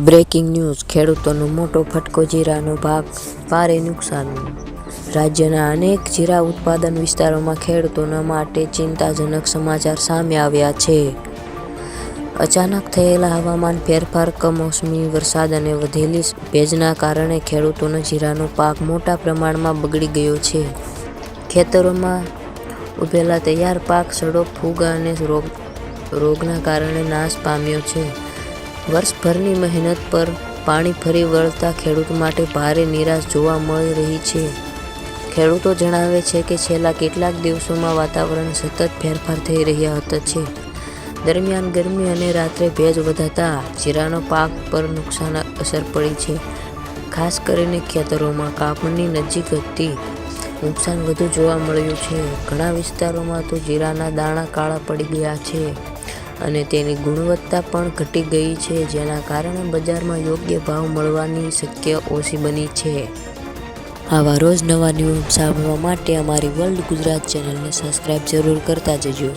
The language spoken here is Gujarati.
બ્રેકિંગ ન્યૂઝ, ખેડૂતોનો મોટો ફટકો, જીરાનો પાક ભારે નુકસાન. રાજ્યના અનેક જીરા ઉત્પાદન વિસ્તારોમાં ખેડૂતોના માટે ચિંતાજનક સમાચાર સામે આવ્યા છે. અચાનક થયેલા હવામાન ફેરફાર, કમોસમી વરસાદ અને વધેલી ભેજના કારણે ખેડૂતોનો જીરાનો પાક મોટા પ્રમાણમાં બગડી ગયો છે. ખેતરોમાં ઉભેલા તૈયાર પાક સડો, ફૂગ અને રોગના કારણે નાશ પામ્યો છે. વર્ષભરની મહેનત પર પાણી ફરી વળતા ખેડૂત માટે ભારે નિરાશ જોવા મળી રહી છે. ખેડૂતો જણાવે છે કે છેલ્લા કેટલાક દિવસોમાં વાતાવરણ સતત ફેરફાર થઈ રહ્યા છે. દરમિયાન ગરમી અને રાત્રે ભેજ વધતા જીરાનો પાક પર નુકસાન અસર પડી છે. ખાસ કરીને ખેતરોમાં કાપણી નજીક હતી નુકસાન વધુ જોવા મળ્યું છે. ઘણા વિસ્તારોમાં તો જીરાના દાણા કાળા પડી ગયા છે અને તેની ગુણવત્તા પણ ઘટી ગઈ છે, જેના કારણે બજારમાં યોગ્ય ભાવ મળવાની શક્યતા ઓછી બની છે. આવા રોજ નવા ન્યૂઝ સાંભળવા માટે અમારી વર્લ્ડ ગુજરાત ચેનલને સબસ્ક્રાઇબ જરૂર કરતા જજો.